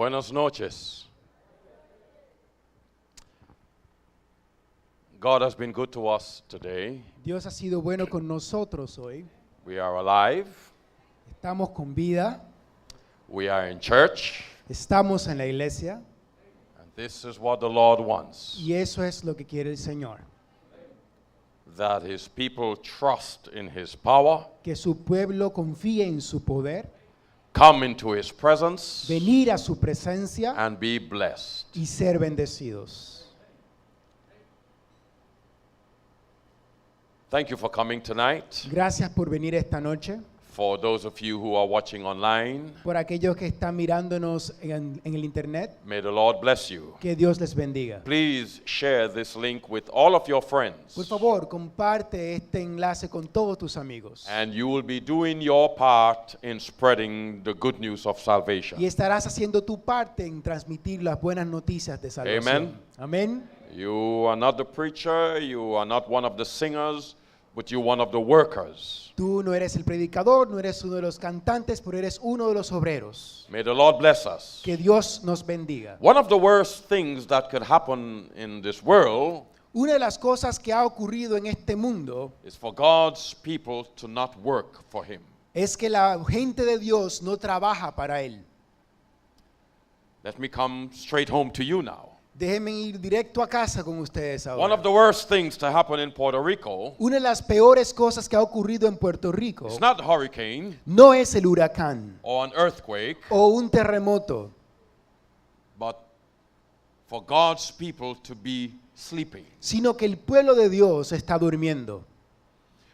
Buenas noches. God has been good to us today. Dios ha sido bueno con nosotros hoy. We are alive. Estamos con vida, We are in church. estamos en la iglesia And this is what the Lord wants. y eso es lo que quiere el Señor. That His people trust in His power, Que su pueblo confíe en su poder, come into His presence, venir a su presencia and be blessed. y ser bendecidos. Thank you for coming tonight. Gracias por venir esta noche. For those of you who are watching online, Por aquellos que están mirándonos en el internet, may the Lord bless you. que Dios les bendiga. Please share this link with all of your friends. Por favor, comparte este enlace con todos tus amigos. And you will be doing your part in spreading the good news of salvation. Y estarás haciendo tu parte en transmitir las buenas noticias de salvación. Amén. You are not the preacher, you are not one of the singers, but you're one of the workers. Tú no eres el predicador, no eres uno de los cantantes, pero eres uno de los obreros. May the Lord bless us. Que Dios nos bendiga. One of the worst things that could happen in this world Una de las cosas que ha ocurrido en este mundo is for God's people to not work for Him. es que la gente de Dios no trabaja para Él. Let me come straight home to you now. Déjenme ir directo a casa con ustedes One ahora. of the worst things to happen in Puerto Rico Una de las peores cosas que ha ocurrido en Puerto Rico is not a hurricane no es el huracán or an earthquake, o un terremoto, but for God's people to be sleeping. sino que el pueblo de Dios está durmiendo.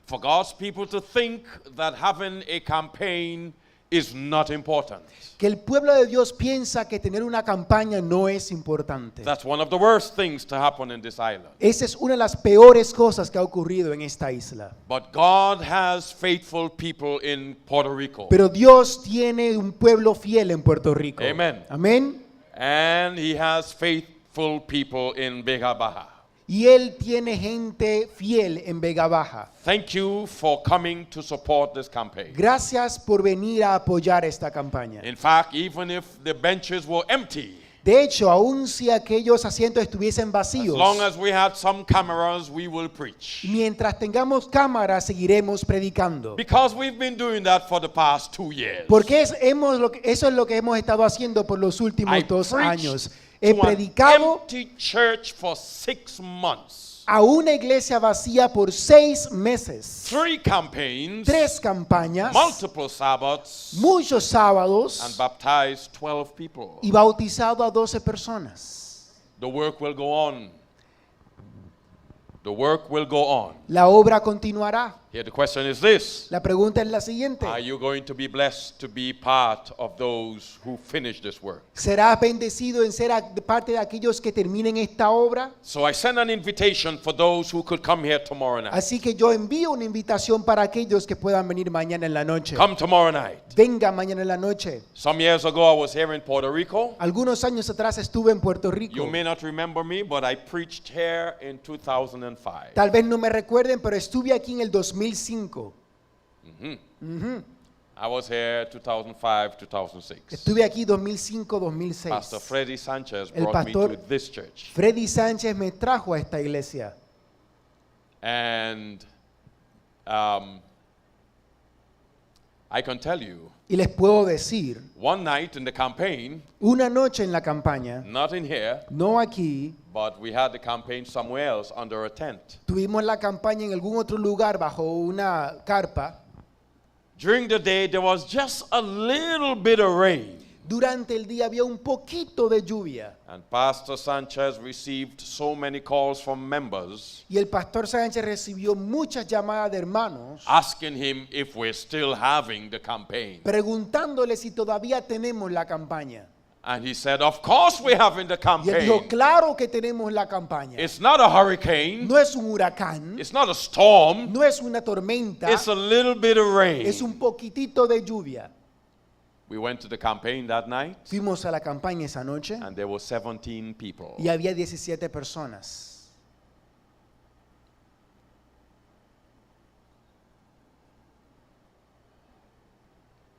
For God's people to think that having a campaign is not important. Que el pueblo de Dios piensa que tener una campaña no es importante. That's one of the worst things to happen in this island. Esa es una de las peores cosas que ha ocurrido en esta isla. But God has faithful people in Puerto Rico. Pero Dios tiene un pueblo fiel en Puerto Rico. Amen. Amén. And He has faithful people in Vega Baja. Y Él tiene gente fiel en Vega Baja. Thank you for coming to support this campaign. Gracias por venir a apoyar esta campaña. In fact, even if the benches were empty, De hecho, aun si aquellos asientos estuviesen as vacíos, long as we had some cameras, we will preach. mientras tengamos cámaras, seguiremos predicando. Because we've been doing that for the past 2 years. Porque eso es lo que hemos estado haciendo por los últimos I 2 preached años. He to an predicado empty church for 6 months. a una iglesia vacía por 6 meses. 3 campaigns, 3 campañas, multiple Sabbaths, muchos and sábados baptized 12 people. y bautizado a 12 personas. The work will go on. The work will go on. La obra continuará. Here the question is this. La pregunta es la siguiente. Are you going to be blessed to be part of those who finish this work? ¿Serás bendecido en ser parte de aquellos que terminen esta obra? So I send an invitation for those who could come here tomorrow night. Así que yo envío una invitación para aquellos que puedan venir mañana en la noche. Come tomorrow night. Venga mañana en la noche. Some years ago I was here in Puerto Rico. Algunos años atrás estuve en Puerto Rico. You may not remember me, but I preached here in 2005. Tal vez no me recuerden, pero estuve aquí en el 2005. I was here 2005, 2006. Estuve aquí 2005-2006. Pastor Freddy Sanchez El brought me pastor to this church. Freddy Sánchez me trajo a esta iglesia. And I can tell you, Y les puedo decir, one night in the campaign, una noche en la campaña, not in here, no aquí, but we had the campaign somewhere else under a tent. tuvimos la campaña en algún otro lugar bajo una carpa. During the day, there was just a little bit of rain. Durante el día había un poquito de lluvia. And Pastor Sanchez received so many calls from members Y el pastor Sánchez recibió muchas llamadas de hermanos asking him if we're still having the campaign. preguntándole si todavía tenemos la campaña. And he said, of course we're having the Y él dijo, campaign. claro que tenemos la campaña. It's not a hurricane. No es un huracán, It's not a storm. no es una tormenta, It's a little bit of rain. es un poquitito de lluvia. We went to the campaign that night, Fuimos a la campaña esa noche and there were 17 people. y había 17 personas.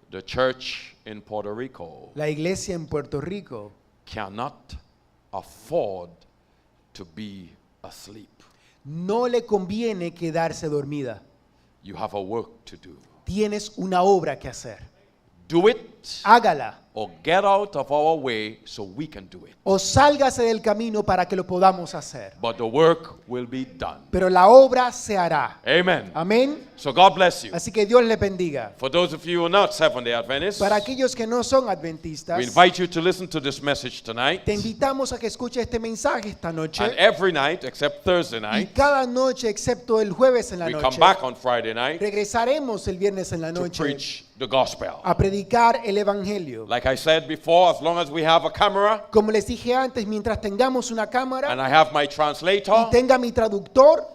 The church in Puerto Rico La iglesia en Puerto Rico cannot afford to be asleep. no le conviene quedarse dormida. You have a work to do. Tienes una obra que hacer. Do it Hágala or get out of our way so we can do it. o sálgase del camino para que lo podamos hacer. But the work will be done. Pero la obra se hará. Amen. Amén. So God bless you. Así que Dios le bendiga. For those of you who are not Seventh-day Adventists, Para aquellos que no son adventistas, we invite you to listen to this message tonight. te invitamos a que escuche este mensaje esta noche. And every night, except Thursday Y night, cada noche, excepto el jueves en la we come noche, back on Friday night regresaremos el viernes en la to noche preach the gospel. a predicar el evangelio. Like I said before, as long as we have a camera Como les dije antes, mientras tengamos una cámara and I have my y translator tenga mi traductor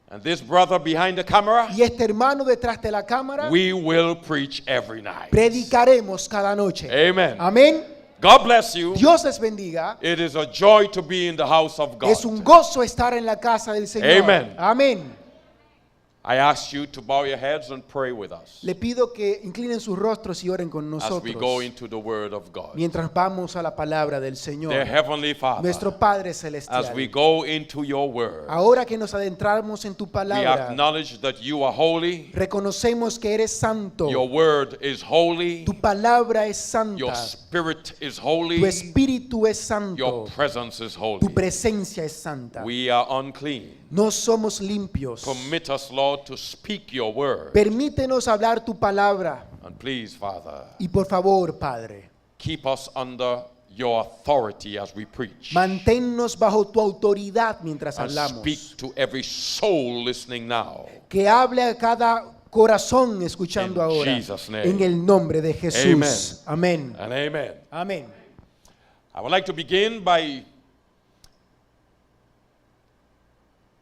and this brother behind the camera, y este hermano detrás de la cámara, we will preach every night. predicaremos cada noche. Amen. Amén. God bless you. Dios les bendiga. It is a joy to be in the house of God. Es un gozo estar en la casa del Señor. Amen. Amén. I ask you to bow your heads and pray with us Le pido que inclinen sus rostros y oren con as we go nosotros into the word of God. mientras vamos a la palabra del Señor. Dear Heavenly Father, Nuestro Padre as we Celestial. go into your word, Ahora que nos adentramos en tu we palabra, acknowledge that you are holy, reconocemos que eres santo. your word is holy, Tu palabra es your santa. spirit is Tu holy, espíritu es your santo. presence is Tu holy. presencia es santa. We are unclean. No somos limpios. Permit us, Lord, to speak your word. Permítenos hablar tu palabra. And please, Father, Y por favor, Padre, keep us under your authority as we preach. manténnos bajo tu autoridad mientras And hablamos. speak to every soul listening now. Que hable a cada corazón escuchando In ahora. Jesus' name. En el nombre de Jesús. Amén. And amen. Amén. I would like to begin by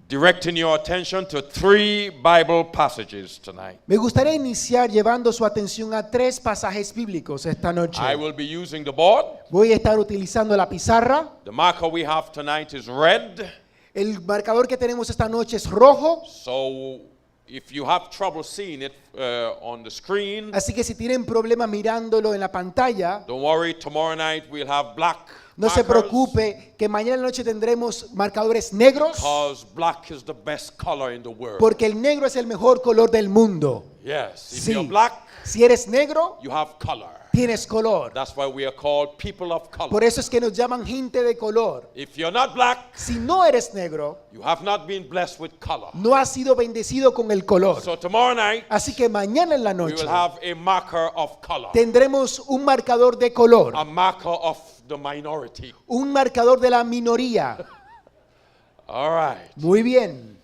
directing your attention to 3 Bible passages tonight. Me gustaría iniciar llevando su atención a 3 pasajes bíblicos esta noche. I will be using the board. Voy a estar utilizando la pizarra. The marker we have tonight is red. El marcador que tenemos esta noche es rojo. So if you have trouble seeing it on the screen, Así que si tienen problemas mirándolo en la pantalla, don't worry, tomorrow night we'll have black no se markers, preocupe que mañana en la noche tendremos marcadores negros because black is the best color in the world. porque el negro es el mejor color del mundo. Yes, if Sí. you're black, Si eres negro, you have color. tienes color. That's why we are called people of color. Por eso es que nos llaman gente de color. If you're not black, Si no eres negro, you have not been blessed with color. no has sido bendecido con el color. So tomorrow night, Así que mañana en la we noche will have a marker of color, tendremos un marcador de color, a marker of the minority. un marcador de la minoría. All right. Muy bien.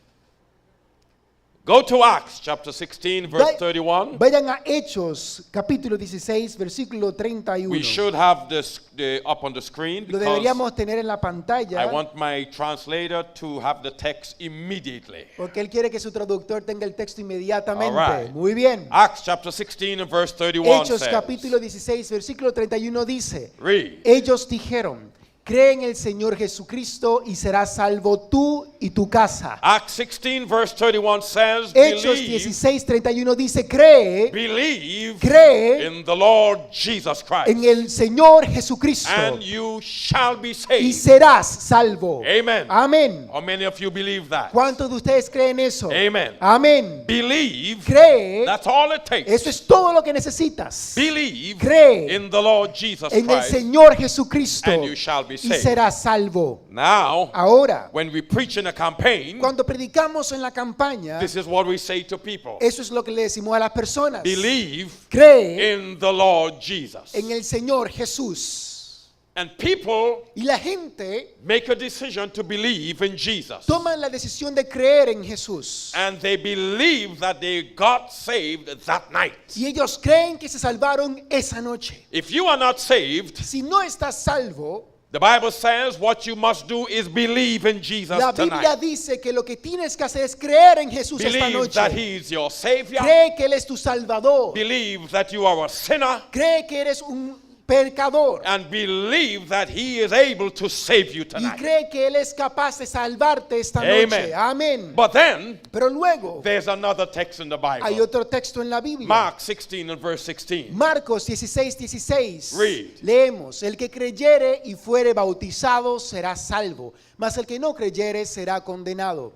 Go to Acts chapter 16, verse 31. Vayan a Hechos, capítulo 16, versículo 31. We should have this up on the screen Lo because deberíamos tener en la I pantalla want my translator to have the text immediately. porque él quiere que su traductor tenga el texto inmediatamente. All right. Muy bien. Acts chapter 16 and verse 31 Hechos, says, capítulo 16, versículo 31 dice, read. ellos dijeron, cree en el Señor Jesucristo y serás salvo tú y tu casa. Acts 16 verse 31 says, Hechos believe, 16, 31 dice, cree in the Lord Jesus Christ, en el Señor Jesucristo and you shall be y saved. serás salvo. Amen. Amén. How many of you believe that? ¿Cuántos de ustedes creen eso? Amen. Amén. Believe, Cree, that's all it takes. eso es todo lo que necesitas. Believe Cree in the Lord Jesus en el Christ, Señor Jesucristo and you shall be y saved. serás salvo. Now, Ahora, when we preach in a campaign, cuando predicamos en la campaña, this is what we say to people. eso es lo que le decimos a las personas. Believe Cree in the Lord Jesus. en el Señor Jesús. And people Y la gente make a decision to believe in Jesus. toma la decisión de creer en Jesús. And they believe that they got saved that night. Y ellos creen que se salvaron esa noche. If you are not saved, Si no estás salvo, the Bible says what you must do is believe in Jesus la Biblia tonight. dice que lo que tienes que hacer es creer en Jesús esta Believe noche. that He is your Savior. Cree que Él es tu Salvador. Believe that you are a sinner. Cree que eres un pecador and believe that he is able to save you y tonight. cree que Él es capaz de salvarte esta Amen. noche. Amén. But then Pero luego there's another text in the hay Bible. otro texto en la Biblia. Mark 16 and verse 16. Marcos 16:16. Read. Leemos, el que creyere y fuere bautizado será salvo, mas el que no creyere será condenado.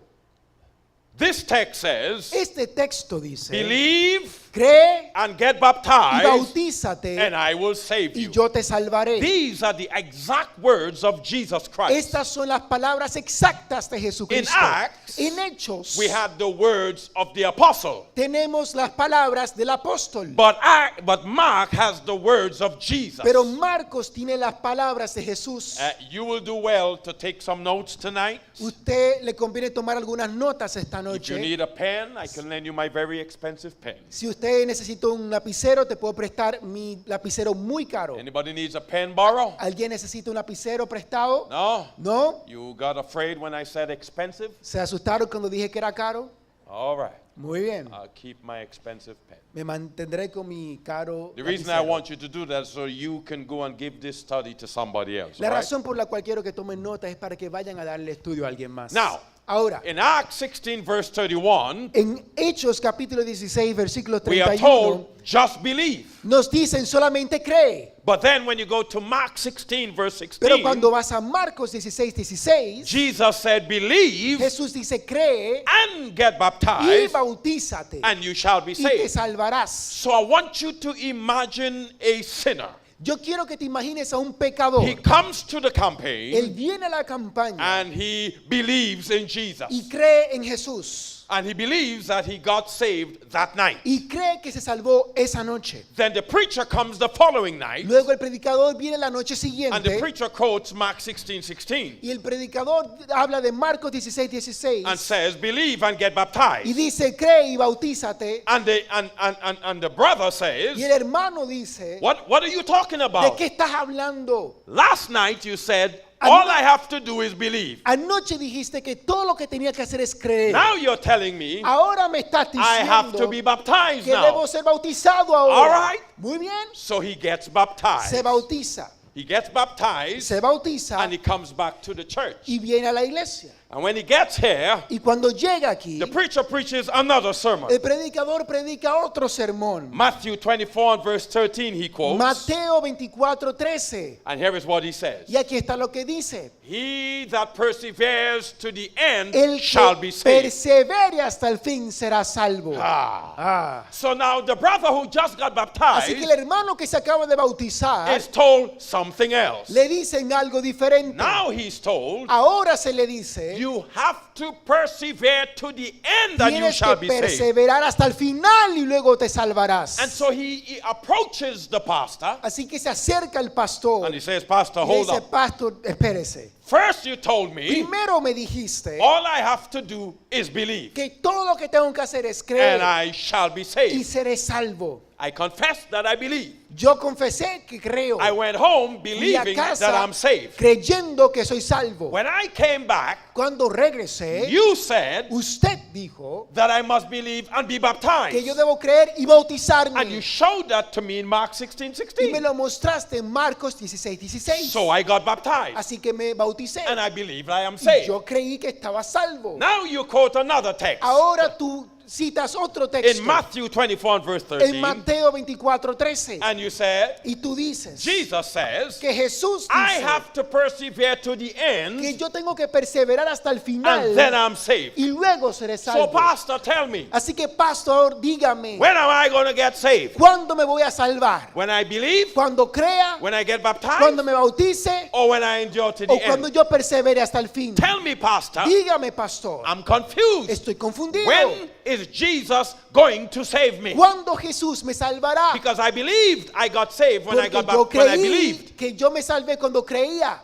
This text says, Este texto dice, believe cree and get y baptized bautízate and I will save y you. yo te salvaré. These are the exact words of Jesus Christ. Estas son las palabras exactas de Jesucristo. In Acts, En Hechos We had the words of the apostle. tenemos las palabras del apóstol. But Mark has the words of Jesus. Pero Marcos tiene las palabras de Jesús. You will do well to take some notes tonight. Usted le conviene tomar algunas notas esta If you noche. need a pen, I can lend you my very expensive pen. Si usted necesita un lapicero, te puedo prestar mi lapicero muy caro. Anybody needs a pen, borrow? ¿Alguien necesita un lapicero prestado? No? ¿No? You got afraid when I said expensive? ¿Se asustaron cuando dije que era caro? All right. Muy bien. I'll keep my expensive pen. Me mantendré con mi caro The reason I lapicero. want you to do that is so you can go and give this study to somebody else. La all right? razón por la cual quiero que tomen nota es para que vayan a darle estudio a alguien más. Now, Ahora, in Acts 16 verse 31, en Hechos capítulo 16, versículo we are 31, told, just believe. nos dicen solamente cree. But then when you go to Mark 16 verse Pero 16, cuando vas a Marcos 16:16, Jesus said, believe Jesús dice cree and get y baptized bautízate and you shall be y te saved. salvarás. So I want you to imagine a sinner. Yo quiero que te imagines a un pecador. He comes to the Él campaign viene a la campaña and he believes in Jesus. y cree en Jesús. And he believes that he got saved that night. Y cree que se salvó esa noche. Then the preacher comes the following night Luego el predicador viene la noche and the siguiente preacher quotes Mark 16:16 y el predicador habla de Marcos 16:16 and says, believe and get y baptized. dice cree y bautízate. And the brother Y says, el hermano dice, what are you talking ¿de about? qué estás hablando? Last night you said, all I have to do is believe. Anoche dijiste que todo lo que tenía que hacer es creer. Now you're telling me Ahora me estás I have to diciendo be baptized que now. debo ser bautizado ahora. All right. Muy bien. So he gets Se baptized. bautiza. He gets baptized Se bautiza and he comes back to the church. y viene a la iglesia. And when he gets here, Y cuando llega aquí, the preacher preaches another sermon. el predicador predica otro sermón. Matthew 24 and verse 13 he quotes. Mateo 24:13. And here is what he says. Y aquí está lo que dice. He that perseveres to the end El shall que be saved. persevere hasta el fin será salvo. Ah. So now the brother who just got Así que el baptized hermano que se acaba de bautizar is told something else. le dicen algo diferente. Now he's told, Ahora se le dice, you have to persevere to the end and you tienes shall que be saved. perseverar hasta el final y luego te salvarás. And so he approaches the pastor Así que se acerca el pastor and he says, Pastor, y le hold dice, up. pastor, espérese. First you told me Primero me dijiste all I have to do is believe que todo lo que tengo que hacer es and creer I shall be y saved. seré salvo. I confess that I believe. Yo confesé que creo. I went home Fui a believing that casa I'm saved. creyendo que soy salvo. When I came back, Cuando regresé, you said usted dijo that I must believe and be que yo baptized. debo creer y bautizarme. And you showed that to me in Mark Y me 16:16. lo mostraste en Marcos 16:16. So I got baptized Así que me bauticé. and I believed I am Y saved. yo creí que estaba salvo. Now you quote another text. Ahora tú citas otro texto. In Matthew 24 and verse En 13. Mateo 24:13. And you said, Y tú dices Jesus says, que Jesús I dice have to persevere to the que end yo tengo que perseverar hasta el final and then I'm saved. y luego seré So salvo. pastor, tell me, Así que pastor, dígame, when am I going to get saved? ¿cuándo me voy a salvar? When I believe? ¿Cuando crea? When I get baptized? ¿Cuando me bautice? Or when I endure to ¿O the cuando end? yo persevere hasta el fin? Tell me, pastor. Dígame, pastor. I'm confused. Estoy confundido. When is Jesus going to save me? ¿Cuándo Jesús me salvará? Because I believed I got saved when I Porque got yo when I creí believed. que yo me salvé cuando creía.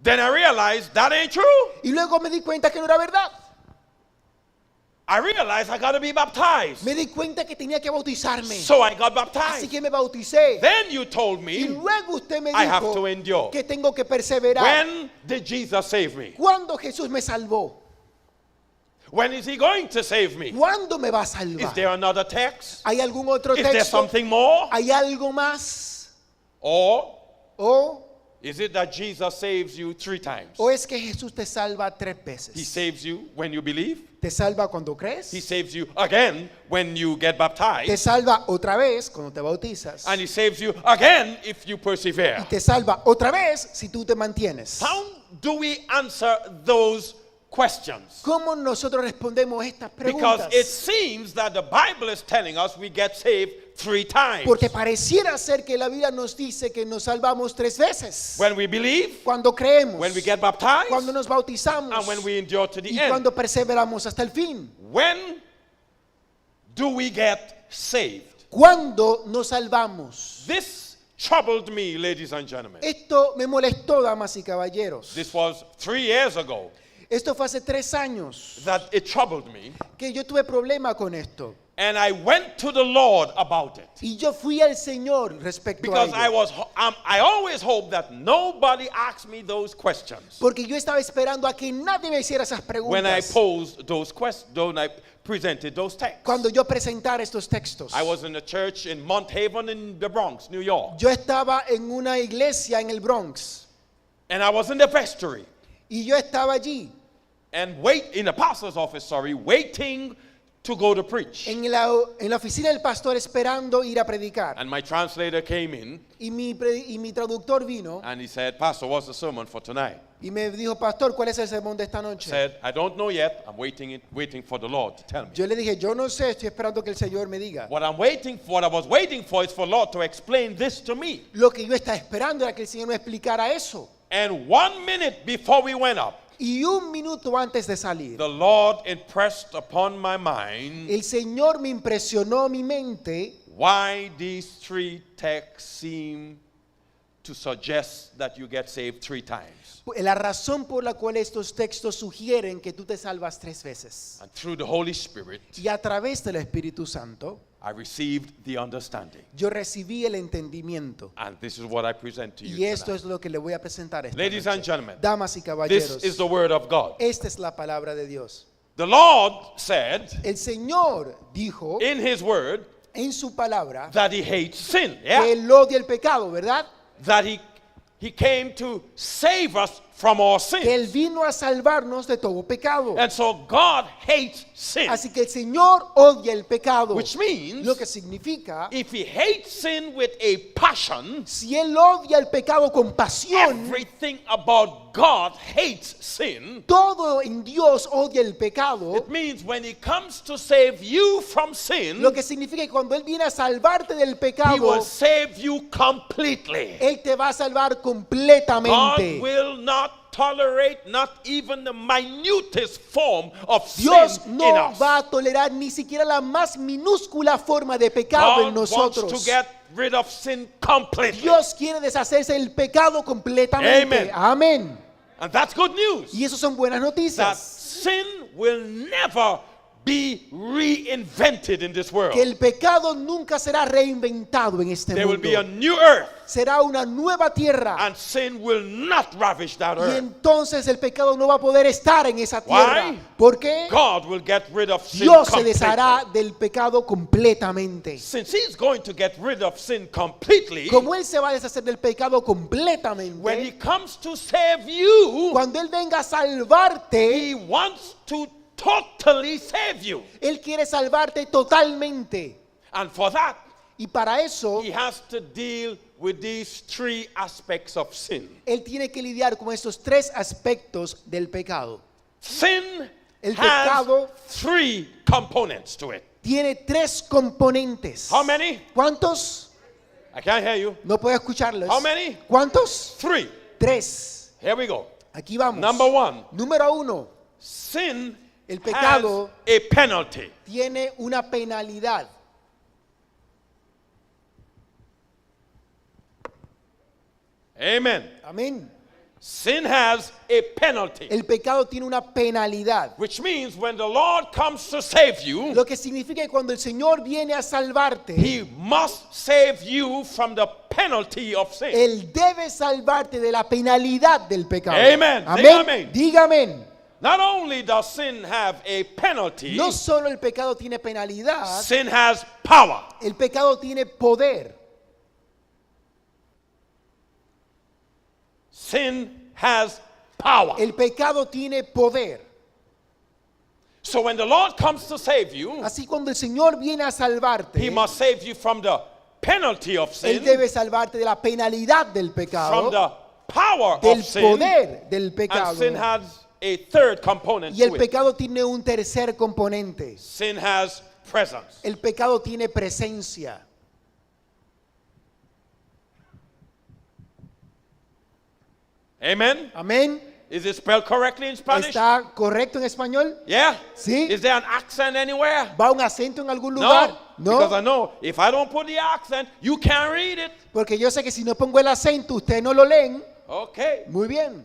Then I realized that ain't true. Y luego me di cuenta que no era verdad. I realized I got to be baptized. Me di cuenta que tenía que bautizarme. So I got Así baptized. que me bauticé. Then you told Y me, luego usted me I have to dijo endure. que tengo que perseverar. When did Jesus save me? ¿Cuándo Jesús me salvó? When is he going to save me? ¿Cuándo me va a Is salvar? there another text? ¿Hay algún otro Is there texto? something more? ¿Hay algo más? Or O, is it that Jesus saves you 3 times? o es que Jesús te salva 3 He veces. saves you when you believe. Te salva cuando He crees. saves you again when you get Te baptized. salva otra vez cuando te bautizas. And he saves you again if you persevere. Y te salva otra vez si tú te mantienes. How do we answer those questions? ¿Cómo nosotros respondemos estas Because preguntas? it seems that the Bible is telling us we get saved 3 times. Porque pareciera ser que la Biblia nos dice que nos salvamos 3 veces. When we believe, Cuando creemos, when we get baptized, cuando nos bautizamos and when we endure to the y end. cuando perseveramos hasta el fin. When do we get saved? ¿Cuándo nos salvamos? This troubled me, ladies and gentlemen. Esto me molestó, damas y caballeros. This was 3 years ago Esto fue hace 3 años that it troubled me. que yo tuve problema con esto. And I went to the Lord about it. Y yo fui al Señor respecto Because a ello. I always hope that nobody asks me those questions Porque yo estaba esperando a que nadie me hiciera esas when I preguntas posed those questions, when I presented those texts. cuando yo presentara estos textos. I was in a church in Mount Haven in the Bronx, New York. Yo estaba en una iglesia en el Bronx And I was in the vestry y yo estaba allí and in the pastor's office, waiting to go to preach. en la oficina del pastor esperando ir a predicar. And my translator came in Y mi traductor vino and he said, Pastor, what's the sermon for tonight? y me dijo, pastor, ¿cuál es el sermón de esta I noche? said, I don't know yet. I'm waiting for the Lord to tell me. Yo le dije, yo no sé, estoy esperando que el Señor me diga. What I was waiting for is for Lord to explain this to me. Lo que yo estaba esperando era que el Señor me explicara eso. And 1 minute before we went up, Y un minuto antes de salir, the Lord impressed upon my mind el Señor me impresionó mi mente why these 3 texts seem to suggest that you get saved 3 times. la razón por la cual estos textos sugieren que tú te salvas 3 veces. And through the Holy Spirit, Y a través del Espíritu Santo, I received the understanding. yo recibí el entendimiento. And this is what I present to you Y esto tonight. es lo que le voy a presentar esta Ladies noche. and gentlemen, Damas y caballeros, This is the word of God. esta es la palabra de Dios. The Lord said El Señor dijo in his word en su palabra that he hates sin. que Yeah? Él odia el pecado, ¿verdad? That he came to save us from our Que sin. Él vino a salvarnos de todo pecado. And so God hates sin. Así que el Señor odia el pecado. Which means Lo que significa, if he hates sin with a passion, si Él odia el pecado con pasión, everything about God hates sin. todo en Dios odia el pecado. It means when he comes to save you from sin, Lo que significa que cuando Él viene a salvarte del he pecado, will save you completely. Él te va a salvar God completamente. will not tolerate not even the minutest form of Dios sin in no us. va a tolerar ni siquiera la más minúscula forma de pecado en God wants nosotros. to get rid of sin completely. Dios quiere deshacerse del pecado completamente. Amen. Amén. And that's good news. Y eso son buenas That noticias. sin will never be reinvented in this world. Que el pecado nunca será reinventado en este There will mundo. be a new earth, Será una nueva tierra. and sin will not ravish that Y earth. entonces el pecado no va a poder estar en esa tierra. Why? ¿Por qué? God will get rid of sin Dios se completely. deshará del pecado completamente. Since he's going to get rid of sin completely, Como Él se va a deshacer del pecado when he completamente, comes to save you, cuando Él venga a salvarte, he wants to totally save you. Él quiere salvarte totalmente. And for that, Y para eso, he has to deal with these 3 aspects of sin. Él tiene que lidiar con estos 3 aspectos del pecado. Sin El has pecado 3 components to it. Tiene 3 componentes. How many? ¿Cuántos? I can't hear you. No puedo escucharlos. How many? ¿Cuántos? 3. 3. Here we go. Aquí vamos. Number 1. Número 1. Sin El pecado has a penalty. tiene una penalidad. Amen. Amén. Sin has a penalty. El pecado tiene una penalidad. Which means when the Lord comes to save you, Lo que significa que cuando el Señor viene a salvarte, he must save you from the penalty of sin. Él debe salvarte de la penalidad del pecado. Amen. Amén. Diga amén. Not only does sin have a penalty, No solo el pecado tiene penalidad, sin has power. el pecado tiene poder. sin has power. El pecado tiene poder. So when the Lord comes to save you, Así cuando el Señor viene a salvarte, He must save you from the penalty of Él sin, debe salvarte de la penalidad del from pecado, the power del of sin, poder del and pecado. sin has a third component Y el to it. pecado tiene un tercer componente. Sin has presence. El pecado tiene presencia. Amen? Amén. Is it spelled correctly in Spanish? ¿Está correcto en español? Yeah? Sí. Is there an accent anywhere? ¿Va un acento en algún lugar? No, because I know if I don't put the accent, you can't read it. Porque yo sé que si no pongo el acento, ustedes no lo leen. Okay. Muy bien.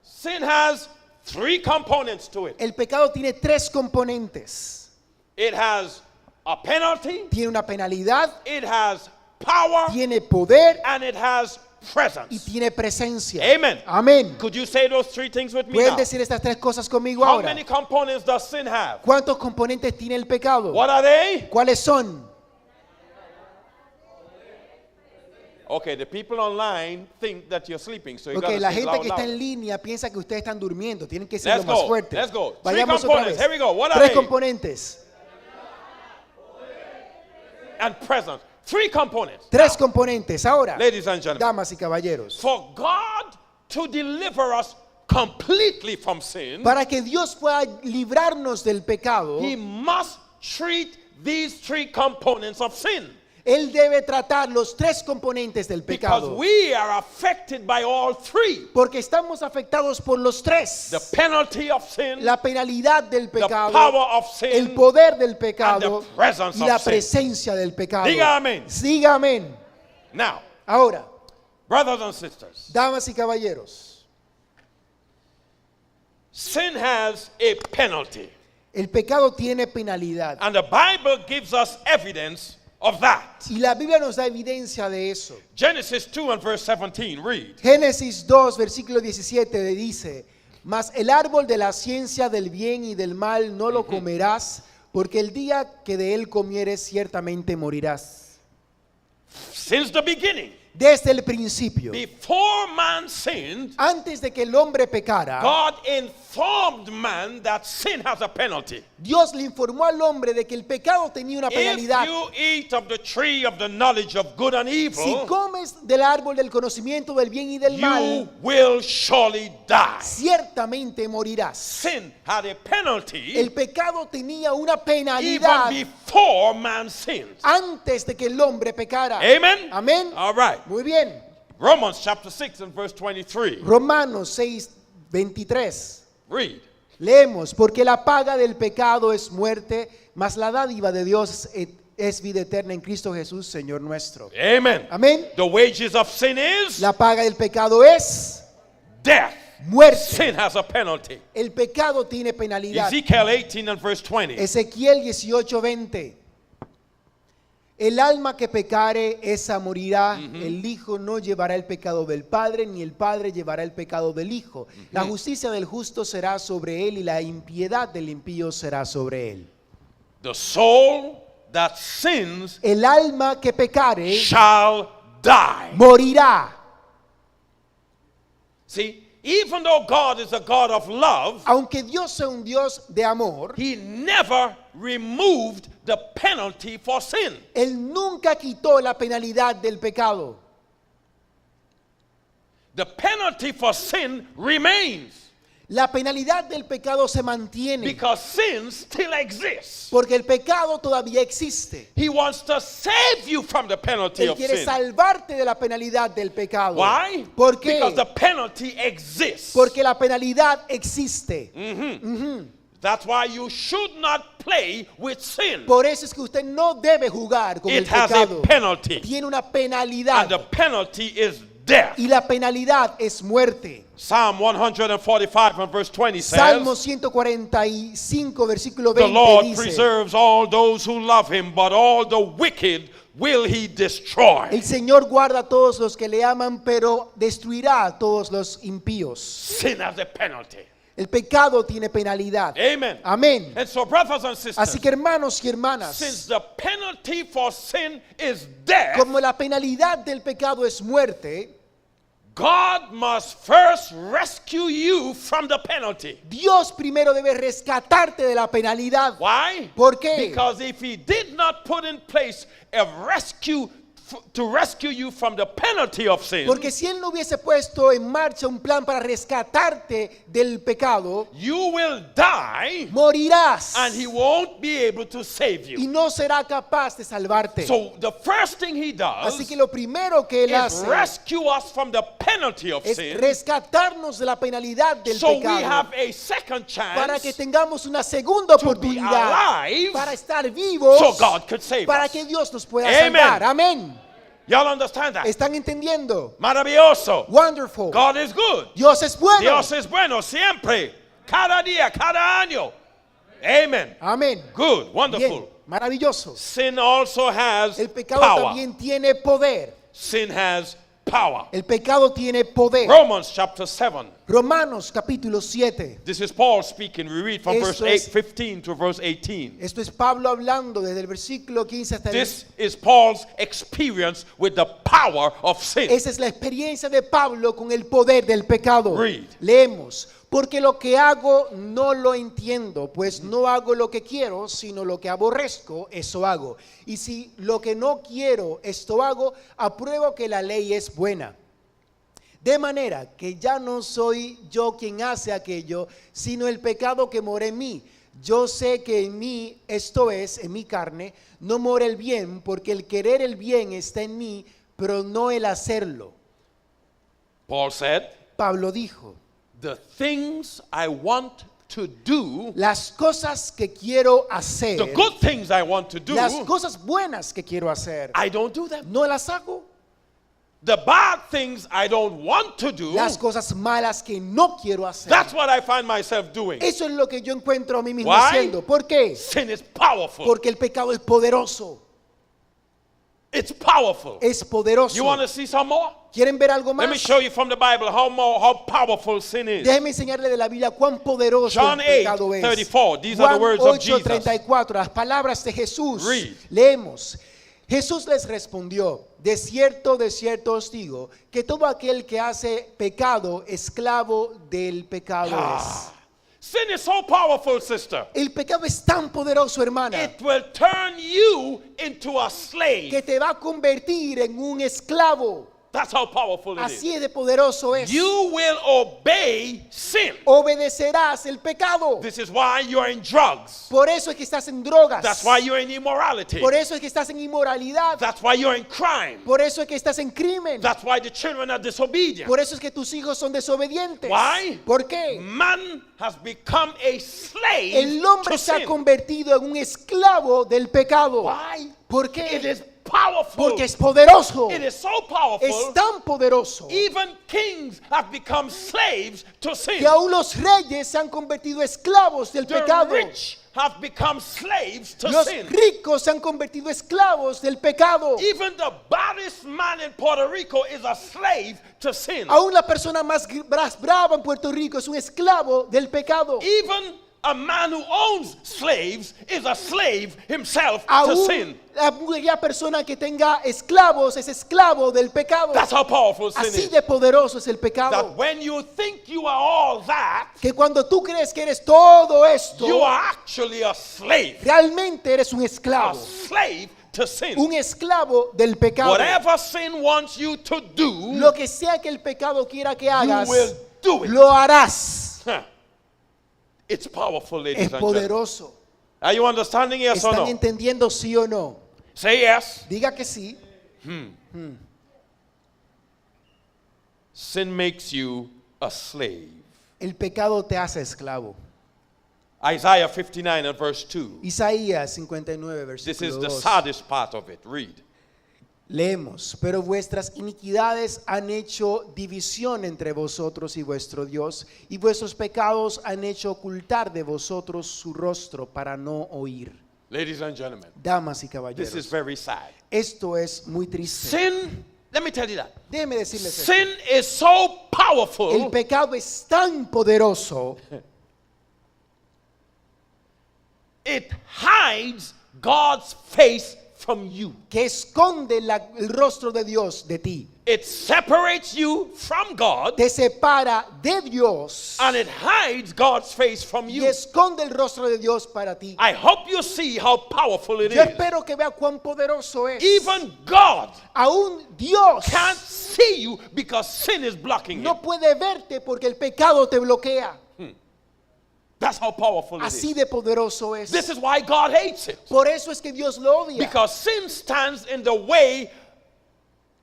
Sin has three components to it. El pecado tiene tres componentes. It has a penalty, Tiene una penalidad, it has power, tiene poder and it has y presence. tiene presencia. Amen. Amén. Could you say those three things with me ¿Pueden now? decir estas tres cosas conmigo How ahora? many components does sin have? ¿Cuántos componentes tiene el pecado? What are they? ¿Cuáles son? Okay, the people online think that you're sleeping, so you Ok, gotta la say gente loud, que está loud. en línea piensa que ustedes están durmiendo. Tienen que ser Let's lo más go. fuerte. Let's go. Three Vayamos otra components. vez. Here we go. What are Tres they? componentes. And presence. Three components. Tres componentes. Ahora, Ladies and gentlemen, damas y caballeros, for God to deliver us completely from sin, para que Dios pueda librarnos del pecado, He must treat these three components of sin. Él debe tratar los tres componentes del Because pecado. we are affected by all three. Porque estamos afectados por los tres. The penalty of sin, La penalidad del the pecado, power of el sin, poder del pecado and the presence y la of sin. presencia del pecado. Diga amén. Diga amén. Now, Ahora, brothers and sisters, damas y caballeros, sin has a penalty. el pecado tiene penalidad. And the Bible gives us evidence of that. Y la Biblia nos da evidencia de eso. Genesis 2 and verse 17, read. Génesis 2, versículo 17 dice, mas el árbol de la ciencia del bien y del mal no lo comerás, porque el día que de él comieres ciertamente morirás. Since the beginning, Desde el principio, before man sinned, antes de que el hombre pecara, God informed man that sin has a penalty. Dios le informó al hombre de que el pecado tenía una If penalidad. you eat of the tree of the knowledge of good and Si evil, comes del árbol del conocimiento del bien y del you mal, will surely die. ciertamente morirás. Sin had a penalty El pecado tenía una even penalidad before man sinned. antes de que el hombre pecara. Amen? Amén. All right. Muy bien. Romans chapter 6 and verse 23. Romanos 6, 23. Read. Leemos, porque la paga del pecado es muerte, mas la dádiva de Dios es vida eterna en Cristo Jesús, Señor nuestro. Amen. Amén. The wages of sin is La paga del pecado es death. muerte. Sin has a penalty. El pecado tiene penalidad. Ezekiel 18 and verse 20. Ezequiel 18, 20. El alma que pecare, esa morirá. El hijo no llevará el pecado del padre, ni el padre llevará el pecado del hijo. La justicia del justo será sobre él y la impiedad del impío será sobre él. The soul that sins El alma que pecare, shall die. morirá. See, even though God is a God of love, Aunque Dios sea un Dios de amor, He never removed the penalty for sin. Él nunca quitó la penalidad del pecado. The penalty for sin remains La penalidad del pecado se mantiene because sin still exists. porque el pecado todavía existe. He wants to save you from the penalty Él of quiere sin. salvarte de la penalidad del pecado. Why? ¿Por qué? Because the penalty exists. Porque la penalidad existe. That's why you should not play with sin. Por eso es que usted no debe jugar con el It has a pecado. penalty. Tiene una And penalidad. the penalty is death. Y la penalidad es muerte. Psalm 145 and verse 20 Salmo says, 145, versículo the 20 Lord dice, preserves all those who love him, but all the wicked will he destroy. el Señor guarda a todos los que le aman, pero destruirá a todos los impíos. Sin has a penalty. El pecado tiene penalidad. Amen. Amén. And so, brothers and sisters, Así que hermanos y since hermanas, the penalty for sin is death, como la penalidad del pecado es muerte, God must first rescue you from the penalty. Dios primero debe rescatarte de la penalidad. Why? ¿Por qué? Because if he did not put in place a rescue to rescue you from the penalty of sin, Porque si Él no hubiese puesto en marcha un plan para rescatarte del pecado, you will die morirás and he won't be able to save y you. no será capaz de salvarte. So the first thing he does Así que lo primero que Él is hace rescue us from the penalty of es sin, rescatarnos de la penalidad del so we pecado have a second para que chance tengamos una segunda to be oportunidad alive para estar vivos so God could save para us. que Dios nos pueda Amen. salvar. Amén. Y'all understand that? ¿Están entendiendo? Maravilloso. Wonderful. God is good. Dios es bueno. Dios es bueno siempre. Cada día, cada año. Amen. Amén. Good. Bien, Wonderful. maravilloso. Sin also has El pecado power. también tiene poder. Sin has power. El pecado tiene poder. Romans chapter 7. Romanos capítulo 7. This is Paul speaking. We read from verse Esto es- 15 to verse 18. Esto es Pablo hablando desde el versículo 15 hasta el... This is Paul's experience with the power of sin. Esa es la experiencia de Pablo con el poder del pecado. Read. Leemos. Porque lo que hago no lo entiendo, pues no hago lo que quiero, sino lo que aborrezco, eso hago. Y si lo que no quiero, esto hago, apruebo que la ley es buena. De manera que ya no soy yo quien hace aquello, sino el pecado que mora en mí. Yo sé que en mí, esto es, en mi carne, no mora el bien, porque el querer el bien está en mí, pero no el hacerlo. Paul said, Pablo dijo, the things I want to do, las cosas que quiero hacer, the good things I want to do, las cosas buenas que quiero hacer, I don't do them. no las hago. The bad things I don't want to do, Las cosas malas que no quiero hacer. that's what I find myself doing. Eso es lo que yo encuentro a mí mismo Why? haciendo. ¿Por qué? Sin is powerful. Porque el pecado es poderoso. It's powerful. Es poderoso. You want to see some more? ¿Quieren ver algo Let me más? show you from the Bible how powerful sin is. Déjeme enseñarle de la Biblia cuán poderoso John el pecado 8, es. 34. These are the Juan words of Jesus. 8:34, las palabras de Jesús. Read. Leemos. Jesús les respondió, de cierto os digo, que todo aquel que hace pecado, esclavo del pecado Sin is so powerful, sister. es. El pecado es tan poderoso, hermana, It will turn you into a slave. que te va a convertir en un esclavo. That's how powerful it is. Así de poderoso es. You will obey sin. Obedecerás el pecado. This is why you're in drugs. Por eso es que estás en drogas. That's why you're in immorality. Por eso es que estás en inmoralidad. That's why you're in crime. Por eso es que estás en crimen. That's why the children are disobedient. Por eso es que tus hijos son desobedientes. Why? ¿Por qué? Man has become a slave El hombre to se ha sin. convertido en un esclavo del pecado. Why? ¿Por It qué? is powerful. Porque es poderoso. It is so powerful. Es tan poderoso Even kings have become slaves to sin. que aún los reyes se han convertido esclavos del The pecado. rich have become slaves to Los sin. ricos se han convertido esclavos del pecado. Even the baddest man in Puerto Rico is a slave to sin. Aún la persona más brava en Puerto Rico es un esclavo del pecado. Even a man who owns slaves is a slave himself to Aún sin. aquella persona que tenga esclavos es esclavo del pecado. That's how powerful sin Así is. de poderoso es el That pecado. when you think you are all that, Que cuando tú crees que eres todo esto, you are actually a slave. realmente eres un A esclavo. slave to sin. Un esclavo del pecado. Whatever sin wants you to do, Lo que sea que el pecado quiera que hagas, you will do it. lo harás. Huh. It's powerful, ladies Es and gentlemen. poderoso. Are you understanding, yes or ¿Están no? entendiendo sí o no? Say yes. Diga que sí. Sin makes you a slave. El pecado te hace esclavo. Isaiah 59 and verse 2. Isaías 59, This is versículo the 2. saddest part of it. Read. Leemos, pero vuestras iniquidades han hecho división entre vosotros y vuestro Dios, y vuestros pecados han hecho ocultar de vosotros su rostro para no oír. Ladies and gentlemen, Damas y this is caballeros, very sad. esto es muy triste. Sin, let me tell you that. Déjeme decirles esto. Sin is so El powerful pecado es tan poderoso it hides God's face from you. que esconde el rostro de Dios de ti. It separates you from God Te separa de Dios and it hides God's face from y you. esconde el rostro de Dios para ti. I hope you see how powerful it Yo is. espero que vea cuán poderoso es. Even God Aún Dios can't see you because sin is blocking him. no puede verte porque el pecado te bloquea. That's how powerful it Así is. de poderoso es. This is why God hates it. Por eso es que Dios lo odia. Because sin stands in the way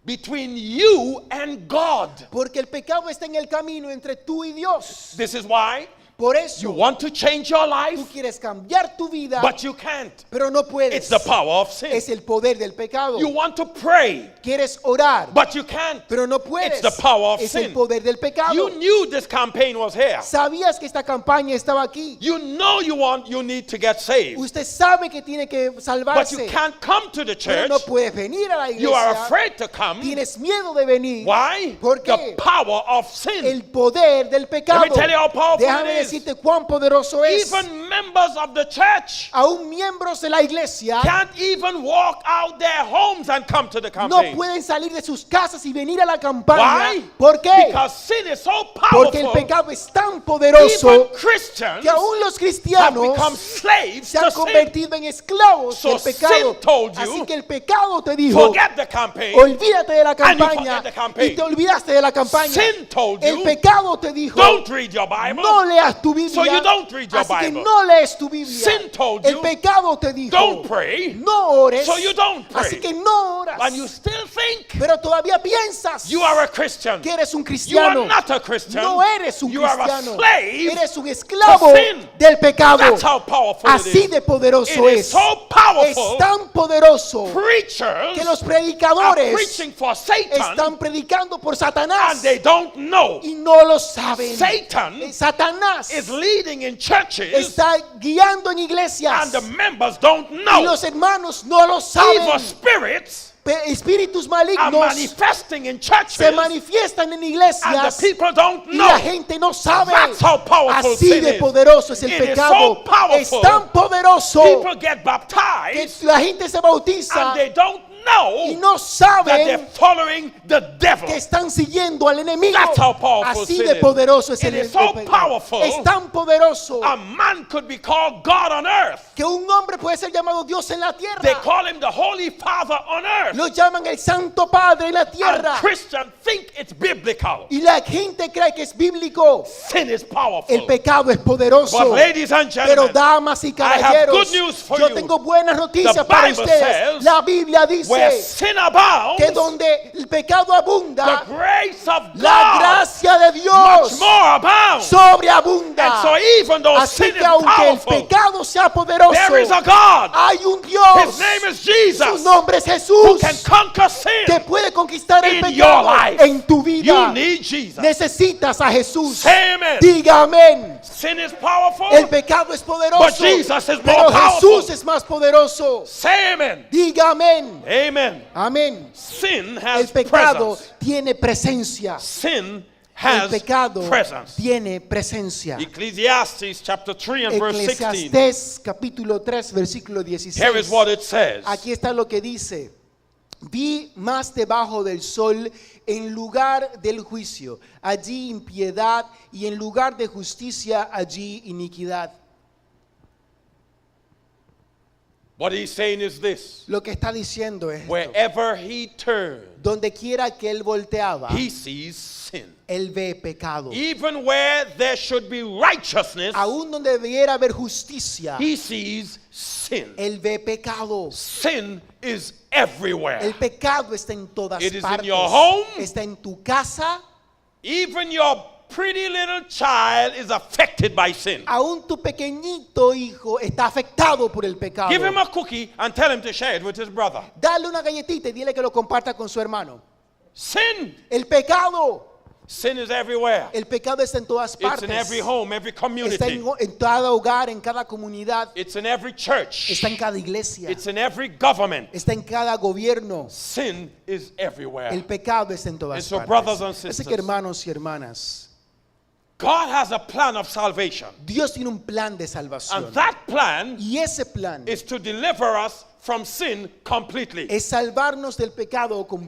between you and God. Porque el pecado está en el camino entre tú y Dios. This is why Por you eso want to change your tú life, quieres cambiar tu vida, but you can't. pero no puedes. It's the power of sin. Es el poder del pecado. You want to pray, Quieres orar, but you can't. pero no puedes. It's the power of Es sin. el poder del pecado. You knew this campaign was here. Sabías que esta campaña estaba aquí. You know you need to get saved, Usted sabe que tiene que but you salvarse, can't come to the pero church. no puedes venir a la You are iglesia. afraid to come. Tienes miedo de venir. Why? ¿Por qué? The power of sin. El poder del pecado. Let me tell you how powerful Déjame it is. decirte cuán poderoso es. Even members of the church Aún miembros de la iglesia can't even walk out their homes and come to the no campaign. pueden salir de sus casas y venir a la campaña. Why? ¿Por qué? Because sin is so Porque el powerful. pecado es tan poderoso Even Christians que aún los have cristianos become slaves se han to sin. convertido en esclavos So del pecado. sin told you, Así que el pecado te dijo, Forget the campaign. olvídate de la And you campaña, forget the campaign. y te olvidaste de la campaña. Sin told El you, pecado te dijo, don't read your Bible. no leas tu Biblia. So you don't read your Así que Bible. no lees tu Biblia. Sin told El you, pecado te dijo, don't pray. no ores. So you don't pray. Así que no oras. And you still think Pero todavía piensas you are a Christian. que eres un You cristiano. are not a Christian. No eres un You are a cristiano. slave Eres un esclavo to sin. del pecado. That's how powerful Así it is. de poderoso It is es. so Es powerful. tan poderoso Preachers que los are predicadores preaching for Satan están predicando por Satanás and they don't know. y no lo saben. Satan Satanás is leading in churches está guiando en and iglesias the members don't y know. los hermanos no lo Evil saben. spirits Espíritus are malignos manifesting in se churches manifiestan en and the iglesias people don't y la know. gente no sabe. That's how powerful Así sin de is. poderoso es el It is pecado. so powerful. Es tan poderoso People get que baptized la gente se bautiza and they don't y know no that they're saben following the devil. que están siguiendo al enemigo. That's how powerful Así sin de is. poderoso es It el is so pecado. powerful. Es tan poderoso A man could be called God on earth. que un hombre puede ser llamado Dios en la They tierra. call him the Holy Father on earth. Lo llaman el Santo Padre en la And tierra. Christians think it's biblical. Y la gente cree que es bíblico. Sin is powerful. El pecado es poderoso. But ladies and Pero gentlemen, damas y I have caballeros, good news for yo you. tengo buenas noticias The para Bible ustedes. says, La Biblia where dice sin abounds, que donde el pecado abunda, the grace of la God gracia de much Dios more abounds. sobreabunda. And so even though Así sin que is aunque el powerful, pecado sea poderoso, there is a God. hay un His Dios. name is Su Jesus, nombre es who Jesús, can conquer que sin. puede conquistar el in pecado your life. en tu vida. You need Jesus. Necesitas a Jesús. Say amen. Diga amén. Sin is powerful. El pecado es poderoso, But Jesus is more pero Jesús powerful. es más poderoso. Say amen. Diga amén. Amen. Amén. Sin El has pecado presence. tiene presencia. Sin El has pecado presence. tiene presencia. Ecclesiastes chapter 3 and verse 16. Eclesiastés capítulo 3 versículo Here is 16. what it says. Aquí está lo que dice. Vi más debajo del sol en lugar del juicio, allí impiedad, y en lugar de justicia, allí iniquidad. What he's saying is this. Lo que está diciendo es esto. Wherever he turns, Donde quiera que él volteaba, he sees sin. él ve pecado. Even where there should be righteousness, Aún donde debiera haber justicia, he sees sin. él ve pecado. Sin is everywhere. El pecado está en todas It is in partes. your home. Está en tu casa. Even your pretty little child is affected by sin. Aún tu pequeñito hijo está afectado por el pecado. Give him a cookie and tell him to share it with his brother. Dale una galletita y dile que lo comparta con su hermano. Sin. El pecado. Sin is everywhere. El pecado está en todas It's partes. in every home, every Está community. en cada hogar, en cada comunidad. It's in every church. Está en cada iglesia. It's in every government. Está en cada gobierno. Sin is everywhere. El pecado está en todas And so, partes. brothers and Así que sisters, hermanos y hermanas, God has a plan of salvation. Dios tiene un plan de salvación. And that plan Y ese plan is to deliver us from sin completely. Es salvarnos del pecado From the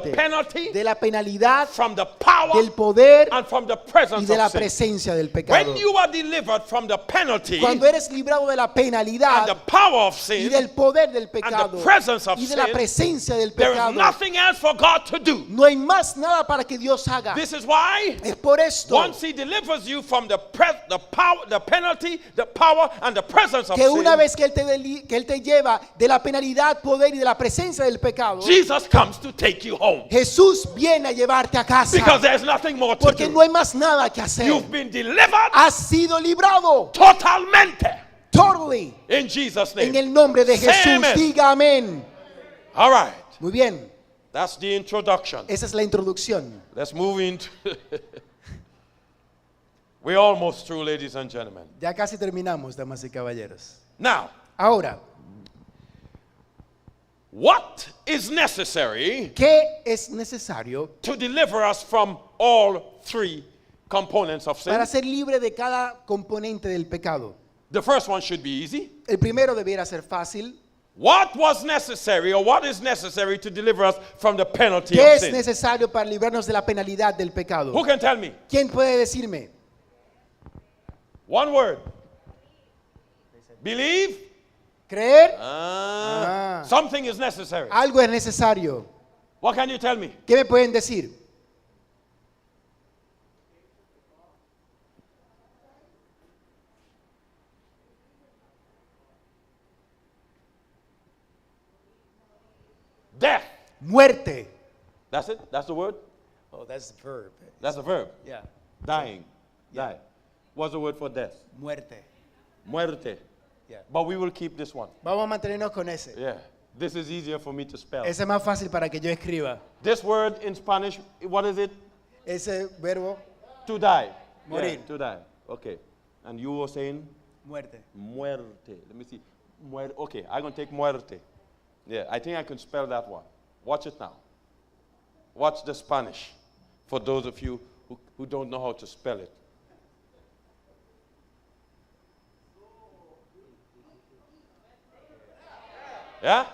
completamente, penalty, de la penalidad, from the power, del poder and from the y presence de la of sin. presencia del pecado. When you are delivered from the penalty Cuando eres librado de la and the penalidad power of y sin, del poder del pecado presence of y de la sin, presencia del there is pecado, nothing else for God to do. no hay más nada para que Dios haga. This is why Es por esto once He delivers you from the power, the penalty, the power, and the presence of que una sin, vez que Él te lleva de la penalidad, poder y de la presencia del pecado, Jesus comes to take you home. Jesús viene a llevarte a casa. Because there's nothing more to Porque do. no hay más nada que hacer. You've been delivered Has sido librado totalmente totally in Jesus' en name. el nombre de Say Jesús. amen. Diga amén. All right. Muy bien, That's the introduction. esa es la introducción. Let's move into. We're almost through, ladies and gentlemen. Ya casi terminamos, damas y caballeros. Now, Ahora, what is necessary ¿qué es necesario to deliver us from all three components of sin? para ser libre de cada componente del pecado? The first one should be easy. El primero debiera ser fácil. What was necessary, or what is necessary to deliver us from the penalty ¿Qué of es sin? necesario para librarnos de la penalidad del pecado? Who can tell me? ¿Quién puede decirme? One word. Believe. ¿Creer? Something is necessary. Algo es necesario. What can you tell me? ¿Qué me pueden decir? Death. Muerte. That's it? That's the word? Oh, that's the verb. That's the verb. Yeah. Dying. Die. What's the word for death? Muerte. Muerte. Yeah. But we will keep this one. Vamos a mantenernos con ese. Yeah. This is easier for me to spell. Ese es más fácil para que yo escriba. This word in Spanish, what is it? Ese verbo, To die. Morir. Yeah, to die. Okay. And you were saying muerte. muerte. Let me see. Okay, I'm going to take muerte. Yeah, I think I can spell that one. Watch it now. Watch the Spanish for those of you who don't know how to spell it. Yeah?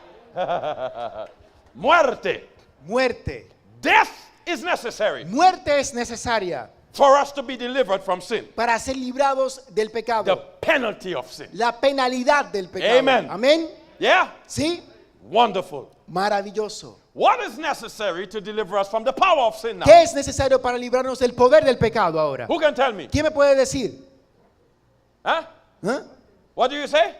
Muerte. Muerte. Death is necessary Muerte es necesaria for us to be delivered from sin. para ser librados del The pecado. penalty of sin. La penalidad del pecado. Amen. Amén. Yeah? ¿Sí? Wonderful. Maravilloso. What is necessary to deliver us from the power of sin now? ¿Qué es necesario para librarnos del poder del pecado ahora? Who can tell me? ¿Quién me puede decir? Huh? ¿Ah? What do you say?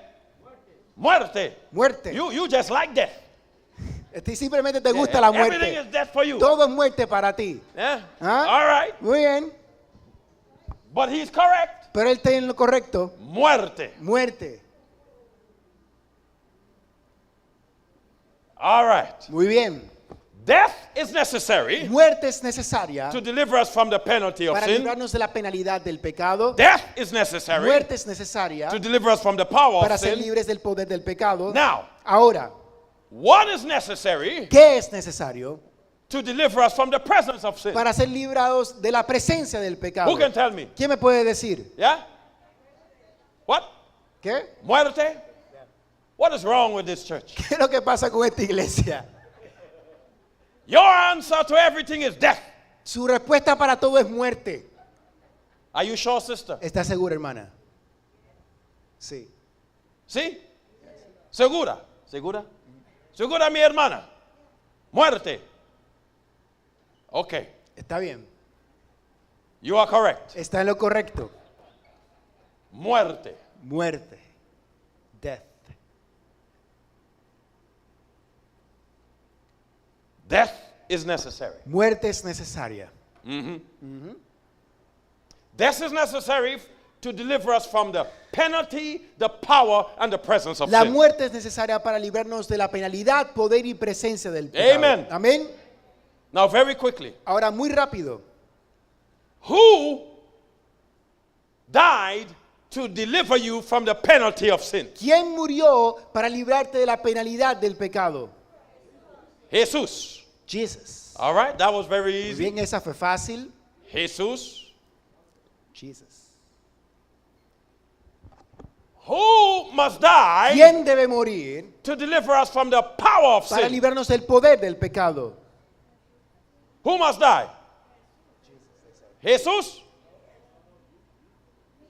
Muerte. Muerte. You just like death. Simplemente te gusta la Everything muerte. is death for you. Todo es muerte para ti. Yeah? ¿Ah? All right. Muy bien. But he's correct. Pero él está en lo correcto. Muerte. Muerte. All right. Muy bien. Death is necessary Muerte es necesaria to deliver us from the penalty of para sin. librarnos de la penalidad del pecado. Death is necessary Muerte es necesaria to deliver us from the power para of ser sin. libres del poder del pecado. Now, Ahora, what is necessary ¿qué es necesario to deliver us from the presence of sin? para ser librados de la presencia del pecado? Who can tell me? ¿Quién me puede decir? Yeah? What? ¿Qué? Muerte? What is wrong with this church? ¿Qué es lo que pasa con esta iglesia? Your answer to everything is death. Su respuesta para todo es muerte. Are you sure, sister? ¿Está segura, hermana? Sí. ¿Sí? ¿Segura? ¿Segura? ¿Segura, mi hermana? Muerte. Okay. Está bien. You are correct. Está en lo correcto. Muerte. Muerte. Death. Death is necessary. Muerte es necesaria. Death is necessary to deliver us from the penalty, the power, and the presence of La sin. muerte es necesaria para librarnos de la penalidad, poder y presencia del pecado. Amen. Amén. Now, very quickly, Ahora, muy rápido. who died to deliver you from the penalty of sin? ¿Quién murió para librarte de la penalidad del pecado? Jesús. Jesus. All right, that was very Muy easy. bien, esa fue fácil. Jesús. Jesus. Who must die ¿Quién debe morir to deliver us from the power of para sin? librarnos del poder del pecado? Who must die? Jesus?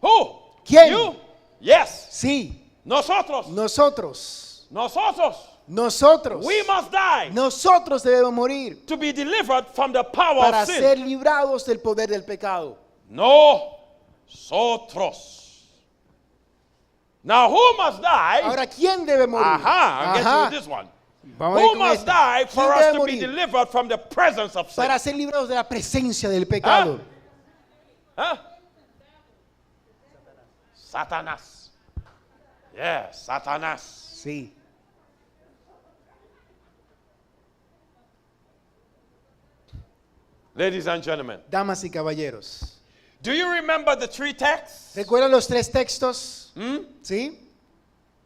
Who? ¿Quién? You? Yes. Sí, Nosotros. nosotros. Nosotros. Nosotros. We must die Nosotros debemos morir to be delivered from the power para of sin. ser librados del poder del pecado. Nosotros. Now who must die? Ahora, ¿quién debe morir? I'll get you Ajá. with this one. Vamos a ver Who con must esta. die for ¿Quién us debe to be morir delivered from the presence of sin? para ser librados de la presencia del pecado? Huh? Satanás. Yes, Satanás. Sí. Ladies and gentlemen, Damas y caballeros, do you remember the three texts? ¿recuerdan los tres textos? ¿Sí?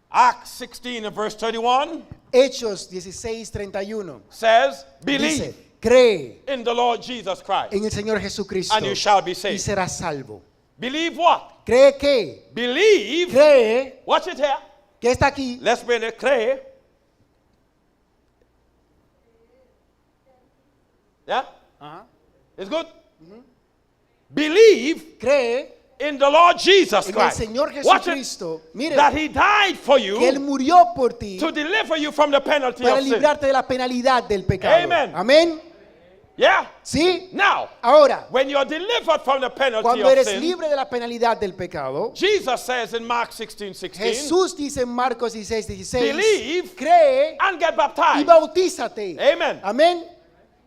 Acts 16 and verse 31 Hechos 16:31 says, believe dice, cree in the Lord Jesus Christ en el Señor Jesucristo and you shall be y saved. serás salvo. Believe what? Cree que, Believe. cree Watch it here. que está aquí. Let's bring it. Cree. Yeah? It's good? Believe Cree in the Lord Jesus en el Christ. Señor Watch it. Jesucristo. Mire, That He died for que Él you murió por ti to deliver you from the penalty para of sin. librarte de la penalidad del pecado. Amen. Amén. Yeah? ¿Sí? Now, Ahora, when you're delivered from the penalty cuando of eres sin, libre de la penalidad del pecado, Jesus says in Mark 16:16, Jesús dice en Marcos 16:16, Believe cree and get y baptized. bautízate. Amen. Amén.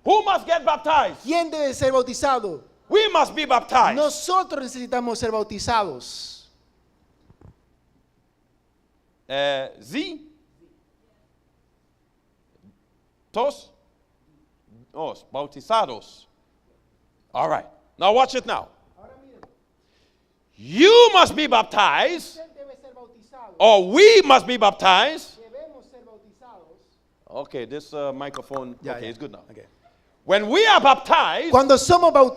Who must get baptized? ¿Quién debe ser bautizado? We must be baptized. Nosotros necesitamos ser bautizados. Sie? Tos? Os, bautizados. All right. Now watch it now. You must be baptized, Debe ser bautizado. or we must be baptized. Debemos ser bautizados. Okay, this microphone. Okay, it's good now. Okay. When we are baptized, Cuando somos the Bible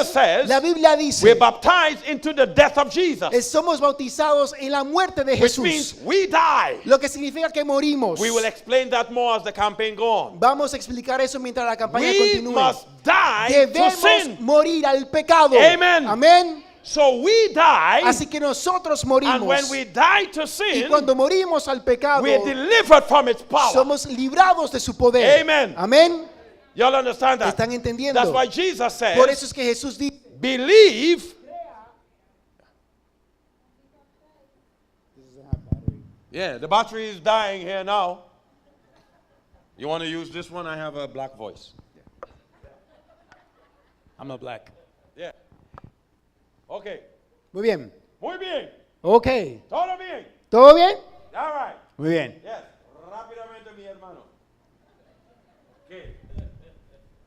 bautizados, says la Biblia dice, we're baptized into the death of Jesus, somos bautizados en la muerte de which means Jesús. we die. Lo que significa que morimos. We will explain that more as the campaign goes on. Vamos a explicar eso mientras la campaña We continúe. must die to Debemos sin. morir al pecado. Amen. Amén. So we die, Así que nosotros and morimos. when we die to Y sin, cuando morimos al pecado, we are delivered from its power. somos librados de su poder. Amen. Amén. Y'all understand that? ¿Están entendiendo? That's why Jesus says, Por eso es que Jesús dice, believe. Yeah, the battery is dying here now. You want to use this one? I have a black voice. I'm not black. Yeah. Okay. Muy bien. Muy bien. Ok. Todo bien. ¿Todo bien? All right. Muy bien. Yes. Rápidamente, mi hermano. Okay.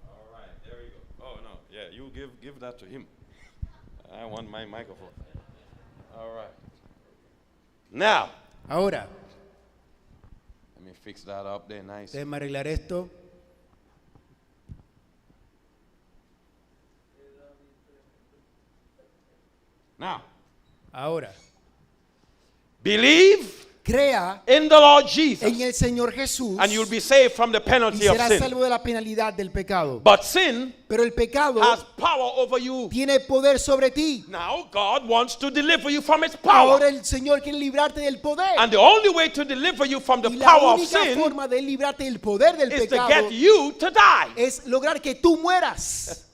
All right. There we go. Oh no. Yeah. You give that to him. I want my microphone. All right. Now, Ahora, let me fix that up there nice. déjame arreglar esto. Now, Ahora, believe crea in the Lord Jesus, en el Señor Jesús and you'll be saved from the y penalty of serás sin. salvo de la penalidad del pecado. But sin Pero el pecado has power over you. tiene poder sobre ti. Now, God wants to deliver you from its power. Ahora el Señor quiere librarte del poder. And the only way to deliver you from the Y la power of única sin forma de librarte del poder del is to pecado get you to die. es lograr que tú mueras.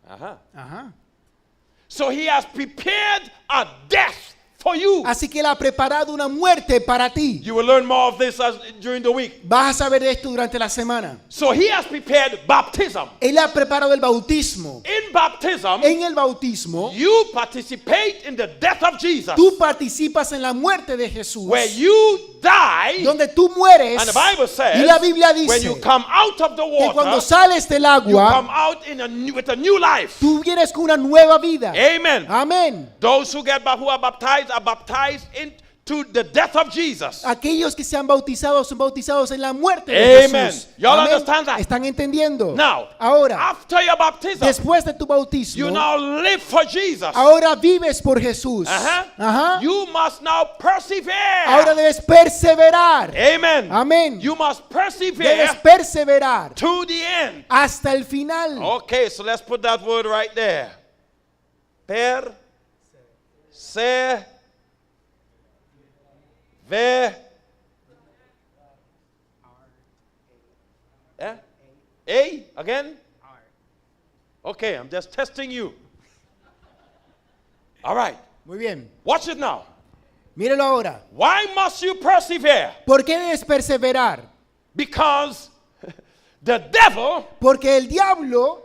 Uh-huh. Ajá. So he has prepared a death for you. Así que Él ha preparado una muerte para ti. You will learn more of this during the week. Vas a saber de esto durante la semana. So he has prepared baptism. Él ha preparado el bautismo. In baptism, En el bautismo, you participate in the death of Jesus, tú participas en la muerte de Jesús. where you die. Donde tú mueres. And the Bible says, Y la Biblia when dice you come out of the que cuando water, sales del you come agua, out with a new life. tú vienes con una nueva vida. Amen. Amén. Those who are baptized to the death of Jesus. Aquellos que se han bautizado son bautizados en la muerte de Amen. Jesús. Y'all Amén. understand that? ¿Están entendiendo? Now, Ahora, after your baptism, después de tu bautismo, you now live for Jesus. ahora vives por Jesús. Uh-huh. Ajá. You must now persevere. Ahora debes perseverar. Amen. Amén. You must persevere Debes perseverar to the end. hasta el final. Okay, so let's put that word right there. Yeah? A again? Okay, I'm just testing you. All right, Muy bien. watch it now. Mírelo ahora. Why must you persevere? ¿Por qué debes perseverar? Because the devil Porque el diablo,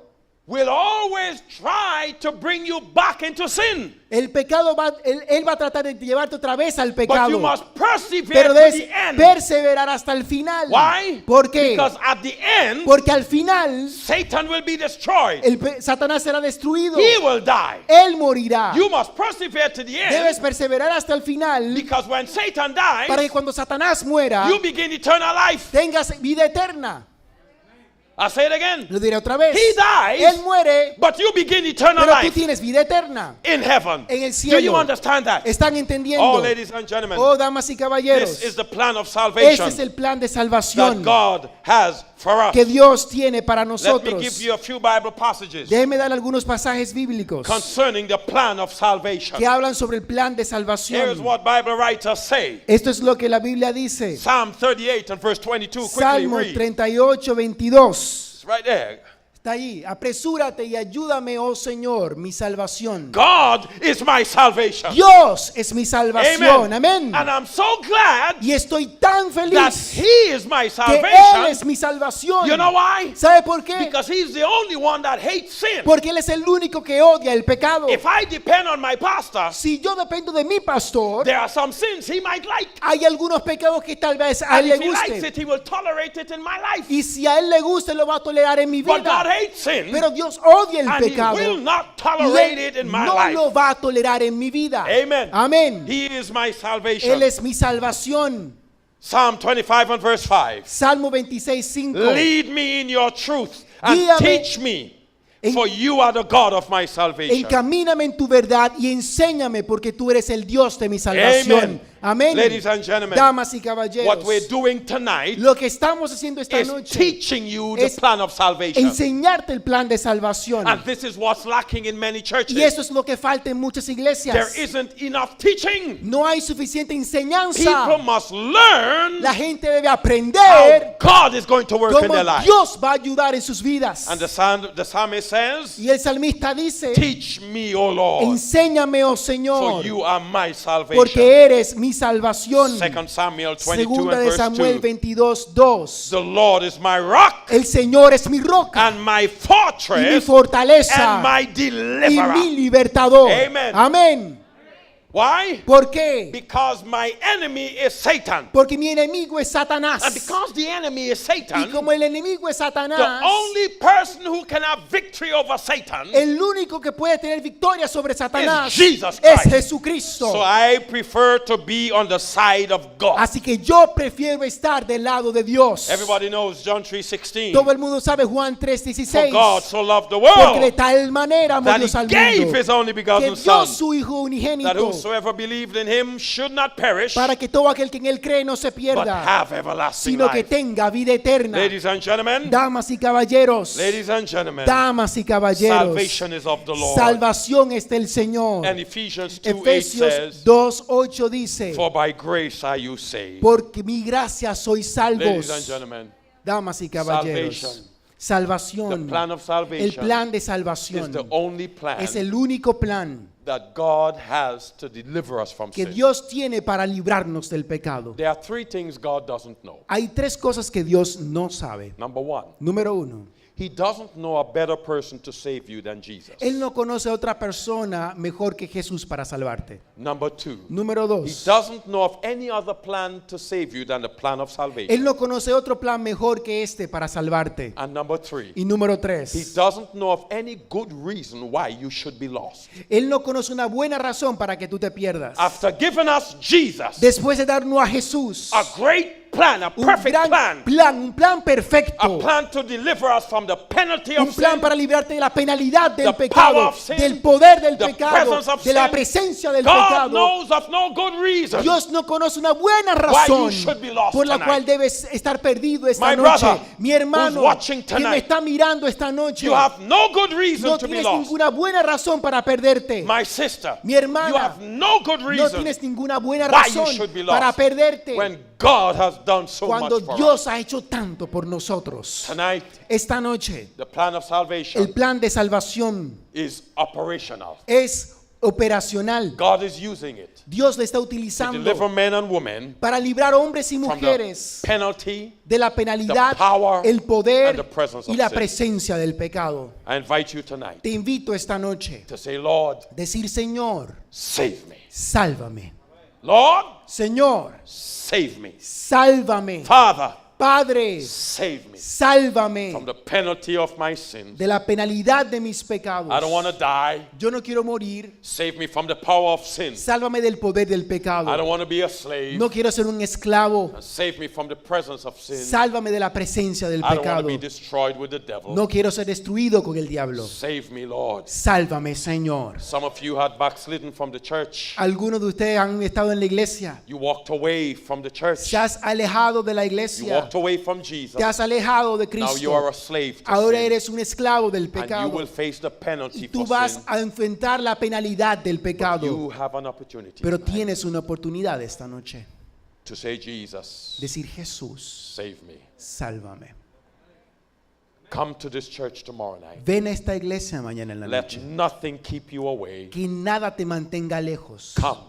will always try to bring you back into sin. el pecado él va a tratar de llevarte otra vez al But you pecado. must persevere Pero to debes the end. perseverar hasta el final. Why? ¿Por qué? Because at the end, Porque al final Satan will be destroyed. Satanás será destruido. He will die. Él morirá. You must persevere to the Debes end, perseverar hasta el final because when Satan para dies, que cuando Satanás muera you begin eternal life. tengas vida eterna. I'll say it again. Lo diré otra vez. He dies, Él muere, but you begin eternal pero tú life tienes vida eterna in heaven. en el Do you cielo. understand that? ¿Están entendiendo? Oh, ladies and gentlemen, Oh, damas y caballeros, this is the plan of este salvation es el plan de that salvación God has for us. que Dios tiene para Let me nosotros. give you a few Bible passages Déjeme dar algunos pasajes bíblicos concerning the plan of salvation. que hablan sobre el plan de Here's salvación. what Bible writers say. Esto es lo que la Biblia dice. Psalm 38 and verse 22. Quickly Salmo read. 38, 22. It's right there. Está ahí. Apresúrate y ayúdame, oh Señor, mi salvación. God is my salvation. Dios es mi salvación. Amén. And I'm so glad Y estoy tan that feliz He is my que Él salvation. es mi salvación. You know why? ¿Sabe por qué? Because He's the only one that hates sin. Porque Él es el único que odia el pecado. If I depend on my pastor, Si yo dependo de mi pastor, there are some sins He might like. hay algunos pecados que tal vez a And Él if le He likes guste. it, He will tolerate it in my life. Y si a Él le gusta, lo va a tolerar en mi But God vida. hates sin. Pero Dios odia el And He pecado. will not Y tolerate it Él in my no life. lo va a tolerar en mi vida. Amen. Amén. He is my salvation. Él es mi salvación. Psalm 25 and verse 5. Salmo 26, 5. Lead me in your truth and Guíame teach me, for you are the God of my salvation. Encamíname en tu verdad y enséñame porque tú eres el Dios de mi salvación. Amén. Ladies and gentlemen, Damas y caballeros, what we're doing tonight lo que estamos haciendo esta is noche teaching you the es plan of salvation. enseñarte el plan de salvación. And this is what's lacking in many churches. Y eso es lo que falta en muchas There iglesias. isn't enough teaching. No hay suficiente enseñanza. People must learn La gente debe how aprender God is going to work in cómo their life. Dios va a ayudar en sus vidas. And the psalmist says, Y el salmista dice, teach me, O Lord, enséñame, oh for Señor, you are my salvation. porque eres mi salvación. 2 Samuel 22 Segunda and de verse Samuel 2. 22, 2. The Lord is my rock El Señor es mi roca and my y mi fortress fortaleza and my y deliverer. mi libertador. Amen. Amén. Why? ¿Por qué? Because my enemy is Satan. Porque mi enemigo es Satanás. And because the enemy is Y Satan, como el enemigo es the Satanás, only person who can have victory over Satan, el único que puede tener victoria sobre Satanás is Jesus es Christ. Jesucristo. so I prefer to be on the side of God. Así que yo prefiero estar del lado de Dios. Everybody knows John 3:16. Todo el mundo sabe Juan For 3:16. God so loved the Porque de world tal manera amó that Dios al He gave mundo His only que begotten dio Son, su Hijo that unigénito whosoever believed in Him should not perish, para que todo aquel que en él cree no se but pierda, have everlasting sino que life. tenga vida eterna. Ladies and gentlemen, Damas y caballeros, ladies and gentlemen, damas y caballeros, salvation is of the Lord. salvación es del Señor. And Ephesians 2:8 Efesios says, 2:8 dice, for by grace are you saved. porque mi gracia sois Ladies and salvos. gentlemen, Damas y caballeros, the salvación, plan of el salvation plan de is salvación the only plan es el único plan that God has to deliver us from que sin. Dios tiene para librarnos del pecado. There are three things God doesn't know. Hay tres cosas que Dios no sabe. Number one, Número uno, He doesn't know a better person to save you than Jesus. Él no conoce a otra persona mejor que Jesús para salvarte. Number two, Número He dos, doesn't know of any other plan to save you than the plan of salvation. Él no conoce otro plan mejor que este para salvarte. And number three, Y número He tres, doesn't know of any good reason why you should be lost. Él no conoce conoce una buena razón para que tú te pierdas. After giving us Jesus, Después de darnos a Jesús, a great plan, a un perfect gran plan, un plan a perfecto, plan to deliver us from the penalty un of plan sin, para librarte de la penalidad del the pecado, power of sin, del poder del the pecado, presence of de la sin. presencia del God pecado. knows of no good reason Dios no conoce una buena why razón you should be lost por la tonight. cual debes estar perdido esta My noche. brother, Mi hermano who's watching que me tonight, está mirando esta noche, You have no good reason no to be tienes lost. ninguna buena razón para perderte. My sister, Mi hermana, you have no good No reason tienes ninguna buena why you razón should be lost para perderte when God has done so cuando much for us. Dios ha hecho tanto por nosotros. Tonight, Esta noche, the plan of salvation el plan de salvación is operational. es operacional. God is using it Dios le está to deliver utilizando men and women para librar hombres y from mujeres the penalty. de la penalidad, the power, el poder and the presence y of la sin. presencia del pecado. I invite you tonight Te invito esta noche to say, Lord, a decir, Señor, save me. sálvame. Lord, Señor, save me. sálvame. Father, Padre, save me sálvame from the penalty of my sins. de la penalidad de mis pecados. I don't want to die. Yo no quiero morir. Save me from the power of sin. Sálvame del poder del I pecado. don't want to be a slave. No quiero ser un esclavo. And save me from the presence of sin. Sálvame de la presencia del I don't want to pecado. be destroyed with the devil. No quiero ser destruido con el diablo. Save me, Lord. Sálvame, Señor. Some of you had backslidden from the church. Algunos de ustedes han estado en la iglesia. You walked away from the church. Se has alejado de la You iglesia. walked away from Jesus. Te has alejado de Now you are Cristo. a slave to Ahora sin. eres un esclavo del And you pecado. will face the penalty Y tú for vas sin. a enfrentar la penalidad del You pecado. have an opportunity Pero tonight tienes una oportunidad esta noche. to say, Jesus, Decir, Jesús, save me. sálvame. Come to this church tomorrow night. Ven a esta iglesia mañana en la Let noche. nothing keep you away. Que nada te mantenga lejos. Come,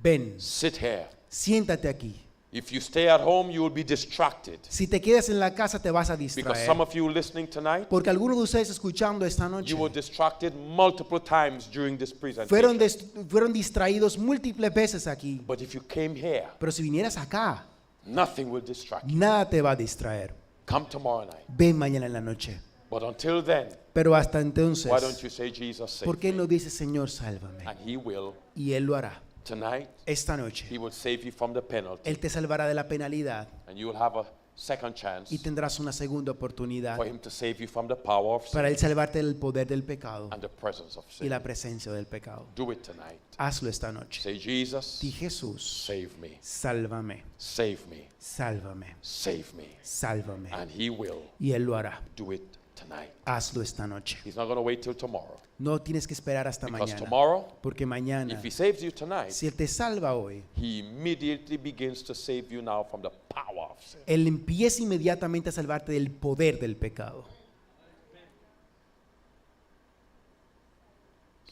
Ven, sit here. siéntate aquí. If you stay at home, you will be distracted. Si te quedas en la casa te vas a Because distraer. some of you listening tonight, Porque algunos de ustedes escuchando esta noche you were distracted multiple times during this fueron, presentation. fueron distraídos múltiples veces aquí. But if you came here, Pero si vinieras acá, nothing will distract you. nada te va a distraer. Come tomorrow night. Ven mañana en la noche. But until then, Pero hasta entonces, why don't you say, Jesus, save ¿por qué me? no dices, Señor, sálvame? And He will. Y Él lo hará. Tonight, Esta noche, He will save you from the penalty. Él te salvará de la penalidad And you will have a second chance y tendrás una segunda oportunidad for Him to save you from the power of para sin Él salvarte del poder del pecado and the presence of y sin. la presencia del pecado. Do it tonight. Hazlo esta noche. Say, Jesus, Di, Jesús, save me, sálvame, save me, sálvame, save me. sálvame. And He will Y Él lo hará. do it tonight. Hazlo esta noche. He's not going to wait till tomorrow. No tienes que esperar hasta Because mañana. tomorrow, Porque mañana, if He saves you tonight, si Él te salva hoy, He immediately begins to save you now from the power of sin. Él empieza inmediatamente a salvarte del poder del pecado.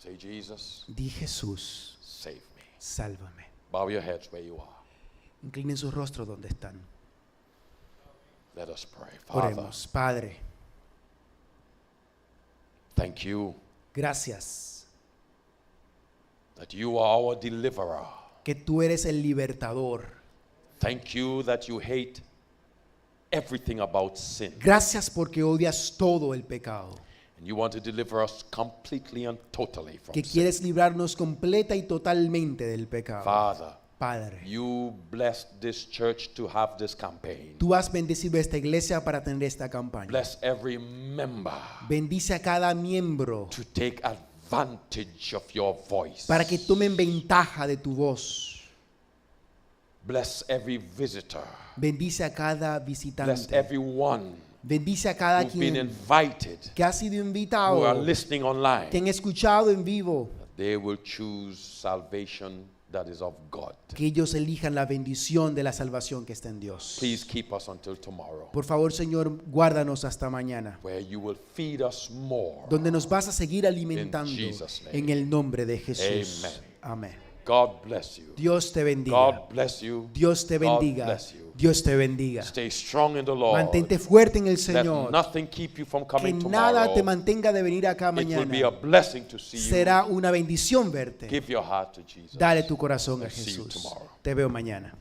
Say, Jesus, Di, Jesús, save me. sálvame. Bow your heads where you are. Inclinen sus rostros donde están. Let us pray. Father, Oremos. Padre, thank you gracias that you are our deliverer. que tú eres el libertador. Thank you that you hate everything about sin. Gracias porque odias todo el pecado. And you want to deliver us completely and totally from Que sin. quieres librarnos completa y totalmente del pecado. Father, Padre, you blessed this church to have this campaign. tú has bendecido esta iglesia para tener esta campaña. Bless every member Bendice a cada miembro to take advantage of your voice. para que tomen ventaja de tu voz. Bless every visitor. Bendice a cada Bless visitante. everyone Bendice a cada who've been quien invited, que ha sido who are invitado, listening online. que han escuchado en vivo, They will choose salvation that is of God. que ellos elijan la bendición de la salvación que está en Dios. Please keep us until tomorrow, Por favor, Señor, guárdanos hasta mañana, where you will feed us more. donde nos vas a seguir alimentando In Jesus' name. en el nombre de Jesús. Amen. Amén. God bless you. Dios te bendiga. God bless you. Dios te God bendiga. bless you. Dios te bendiga. Stay strong in the Lord. Mantente fuerte en el Let Señor. nothing keep you from Que coming nada te tomorrow. mantenga de venir acá It will be a mañana. blessing to see you. Será una bendición verte. Give your heart to Jesus. Dale tu corazón a And see you Jesús. tomorrow. Te veo mañana.